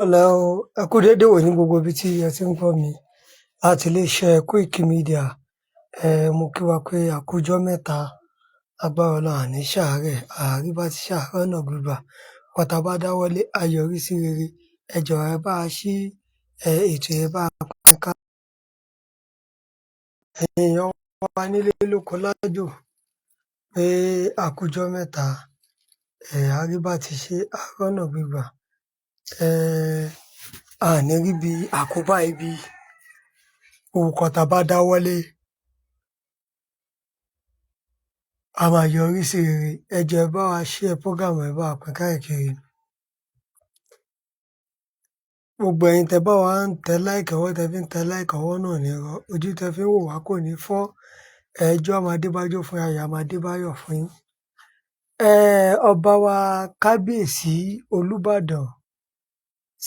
Ọ̀lẹ́ o, ẹ kú déédéé wò ní gbogbo ibi tí ẹ ti ń gbọ́ mi láti iléeṣẹ́ Koiki Media. Mo kí wa pé a kú ọjọ́ mẹ́ta, agbára Ọlọ́run àní ṣàárẹ̀, àárí bá ti ṣàárẹ̀ ọ̀nà gbígbà. Pátá bá dáwọ́lé á yọrí sí rere. Ẹ jọ̀ọ́ ẹ bá a ṣí ètò yẹn bá a pín ká. Ẹ̀yin èèyàn wa nílé lóko lájò pé a kú ọjọ́ mẹ́ta, àárí bá ti ṣe àárẹ̀ ọ̀nà gbígbà. Àní rí bí àkóbá ibi nǹkan tá a bá dáwọ́lé a máa yọrí sí rere. Ẹ jọ̀ọ́ ẹ bá wa share program, ẹ bá wa pín káàkiri. Gbogbo ẹ̀yin tẹ́ bá wa ń tẹ like, ọwọ́ tẹ́ fi ń tẹ like ọwọ́ náà ní rọ, ojú tẹ́ fi ń wò wá kò ní fọ́. Ẹjọ́ máa dé bájọ́ fún yín, ayọ̀ máa dé báyọ̀ fún yín. Ọba wa kábíyèsí Olúbàdàn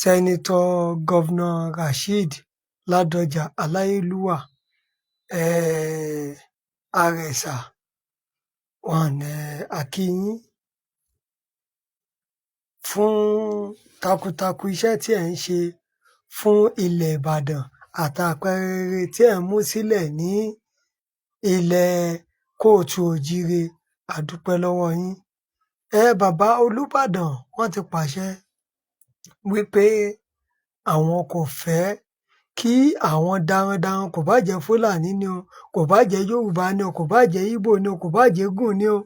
Sẹ́nitọ̀ Gọ́vnà Rasheed Ládọjà Aláyélúwà Àrẹ̀sà a kí yín fún takuntakun iṣẹ́ tí ẹ̀ ń ṣe fún ilẹ̀ Ìbàdàn àtàpẹrẹ rere tí ẹ̀ ń mú sílẹ̀ ní ilẹ̀ Kóòtù Òjíire. A dúpẹ́ lọ́wọ́ yín. Bàbá Olúbàdàn wọ́n ti pàṣẹ wípé àwọn kò fẹ́ kí àwọn darandaran, kò bá jẹ́ Fúlàní ni o, kò bá jẹ́ Yorùbá ni o, kò bá jẹ́ Ìgbò ni o, kò bá jẹ́ Ègùn ni o,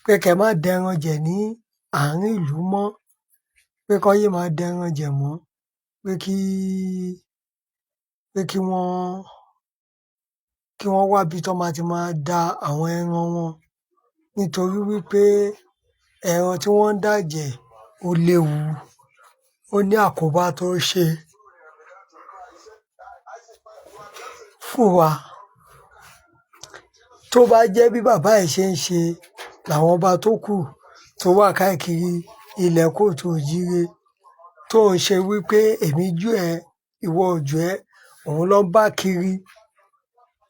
pé kẹ́ má dẹran jẹ̀ ní àárín ìlú mọ́, pé kọ́ yé máa dẹran jẹ̀ mọ́, pé kí wọ́n wábi tó máa ti máa da àwọn ẹran wọn, nítorí wípé ẹran tí wọ́n ń dàjẹ̀ ó léwu, ó ní àkóbá tó ṣe fún wa. Tó bá jẹ́ bí bàbá ẹ̀ ṣe ń ṣe làwọn ọba tó kù tó wà káàkiri ilẹ̀ Kóòtù Òjíire tó ń ṣe wípé èmi jù ẹ́, ìwọ ò jù ẹ́, òun ló ń bá kiri,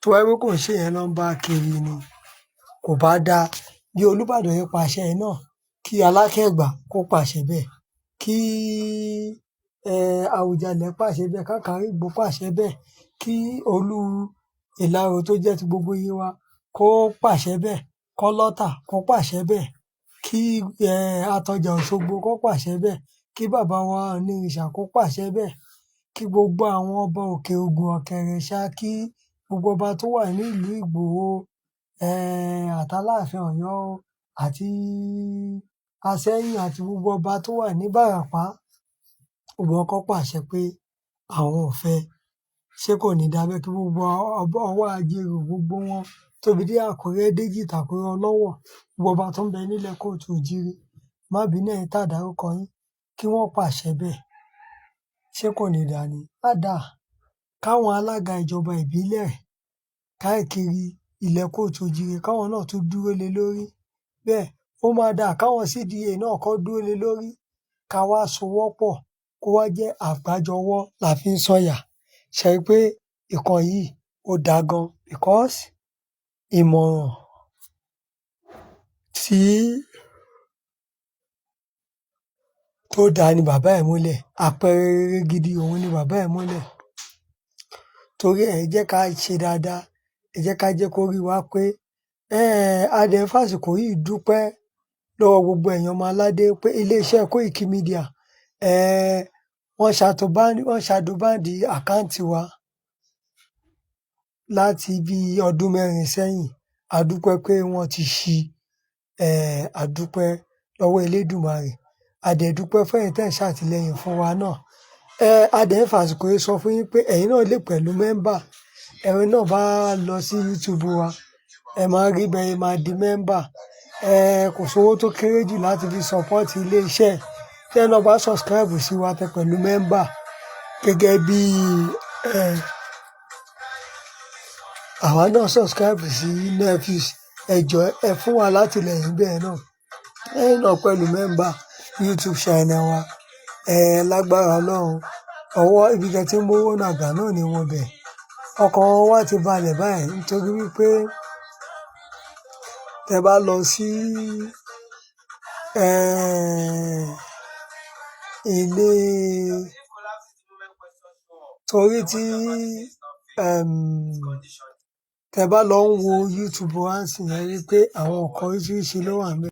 tó wáyé pé kò ń ṣe yẹn ló ń bá kiri ni, kò bá dáa. Bí Olúbàdàn yẹn pàṣẹ náà, kí Aláké Ẹ̀gbá kó pàṣẹ bẹ́ẹ̀, kí Àwùjalẹ̀ pàṣẹ bẹ́ẹ̀, káàkiri pàṣẹ bẹ́ẹ̀, kí Olú Ìlaró tó jẹ́ ti gbogbo Yewa kó pàṣẹ bẹ́ẹ̀, kọ́lọ́tà kó pàṣẹ bẹ́ẹ̀, kí Atọjà Òṣogbo kó pàṣẹ bẹ́ẹ̀, kí bàbá wa Onírìṣà kó pàṣẹ bẹ́ẹ̀, kí gbogbo àwọn ọba Òkè Ògùn, Ọ̀kẹ̀rẹ̀, Ṣakí, gbogbo ọba tó wà ní ìlú Ìgbòho, àtàláàfin Ọ̀yọ́ àti Aṣẹ́yìn àti gbogbo ọba tó wà ní Ìbàràpá, gbogbo wọn kó pàṣẹ pé àwọn ò fẹ́. Ṣé kò ní dà bẹ́ẹ̀ kí gbogbo ọwọ́ Ajérò gbogbo wọn tóbi dé Àkúrẹ́, Déjì, Ìtàkùrẹ́, Ọlọ́wọ̀, gbogbo ọba tó ń bẹ nílẹ̀ Kóòtù Òjíire, má bínú ẹ̀yin tá dárúkọ yín, kí wọ́n pàṣẹ bẹ́ẹ̀. Ṣé kò ní dà ni? Á dáa. Káwọn alága ìjọba ìbílẹ̀ káàkiri ilẹ̀ Kóòtù Òjíire káwọn náà tún dúró lé lórí. Bẹ́ẹ̀ ó máa dáa káwọn CDA náà kó dúró lé lórí, ká wá sowọ́pọ̀, kó wá jẹ́ àgbájọwọ́ la fi ń sọ̀yà. Ṣé rí pé ìkan yìí ó dáa gan, because ìmọ̀ràn tó dáa ni bàbá ẹ̀ múlẹ̀, àpẹẹrẹ rere gidi òun ni bàbá ẹ̀ múlẹ̀. Torí ẹ̀ jẹ́ ká ṣe dáadáa, ẹ jẹ́ ká jẹ́ kó rí wa pé a dẹ̀ ń fàsìkò yìí dúpẹ́ lọ́wọ́ gbogbo ẹ̀yin ọmọ aládé pé iléeṣẹ́ Koiki Media wọ́n ṣàdóbàndì àkáǹtì wa láti bí ọdún mẹ́rin sẹ́yìn. A dúpẹ́ pé wọ́n ti ṣí, a dúpẹ́ lọ́wọ́ Elédùmarè. A dẹ̀ dúpẹ́ fún ẹ̀yin tẹ́ ń ṣàtìlẹ́yìn fún wa náà. A dẹ̀ ń fàsìkò yìí sọ fún yín pé ẹ̀yin náà lè pẹ̀lú mẹ́mbà. Ẹ̀yin náà bá lọ sí YouTube wa, ẹ máa rí bẹ́ẹ̀ máa di mẹ́mbà. Kò sówó tó kéré jù láti fi support iléeṣẹ́. Tẹ́ ẹ náà bá subscribe sí wa tẹ́ pẹ̀lú mẹ́mbà gẹ́gẹ́ bí àwa náà subscribe sí Nephews. Ẹ jọ̀ọ́ ẹ fún wa látìlẹ́yìn bẹ́ẹ̀ náà. Ẹ̀yin náà pẹ̀lú mẹ́mbà YouTube channel wa. Lágbára Ọlọ́run, ọwọ́ ibi tẹ́ tí ń mówó náà àgbà náà ni wọ́n bẹ̀. Ọkàn wa ti balẹ̀ báyìí nítorí wípé tẹ́ bá lọ sí ilé torí tí um, tẹ bá lọ ń wo YouTube wá ń sìn ẹ́ rí i pé àwọn nǹkan oríṣiríṣi ló wà ńbẹ̀.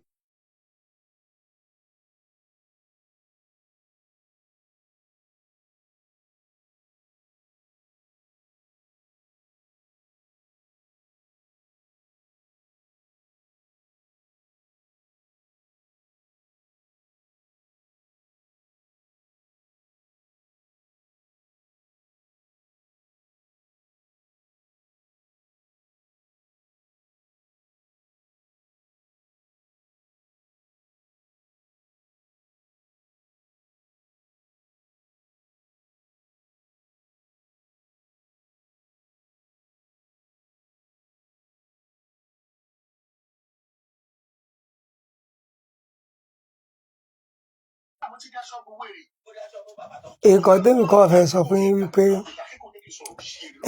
Nǹkan tẹ́mi kàn fẹ́ sọ fún yín wípé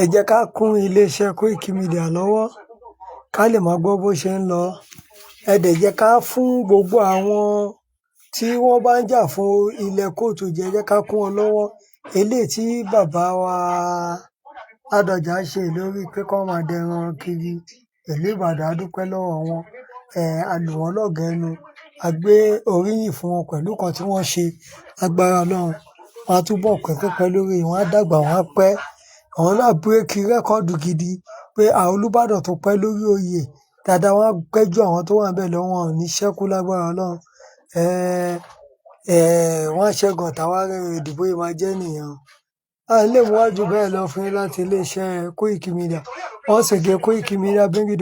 ẹ jẹ́ ká kún iléeṣẹ́ Koiki Media lọ́wọ́ ká lè máa gbọ́ bó ṣe ń lọ. Ẹ dẹ̀ jẹ́ ká fún gbogbo àwọn tí wọ́n bá ń jà fún ilẹ̀ kóòtù ẹ jẹ́ ká kún wọn lọ́wọ́. Eléyìí tí bàbá wa Ládọjà ṣe lórí pé kán máa dẹran kiri ìlú Ìbàdàn, a dúpẹ́ lọ́wọ́ wọn. A lù wọ́n lọ́gọ ẹnu, a gbé oríyìn fún wọn pẹ̀lú nǹkan tí wọ́n ṣe. Lágbára Ọlọ́run, wọ́n á túbọ̀ pẹ́ lórí, wọ́n á dàgbà, wọ́n á pẹ́. Àwọn náà bírèkì rẹ́kọ̀dù gidi pé àwọn Olúbàdàn tó pẹ́ lórí oyè dáadáa, wọ́n á pẹ́ ju àwọn tó wà ńbẹ̀ lọ, wọn ò ní ṣẹ́kù lágbára Ọlọ́run. Wọ́n á ṣẹ́gun ọ̀tá, wọ́n á rẹ́rìn ìdìbò yìí máa jẹ́ nìyẹn o. A lè mú wá jù bẹ́ẹ̀ lọ fún yín láti iléeṣẹ́ Koiki Media. Once again, Koiki Media bring you the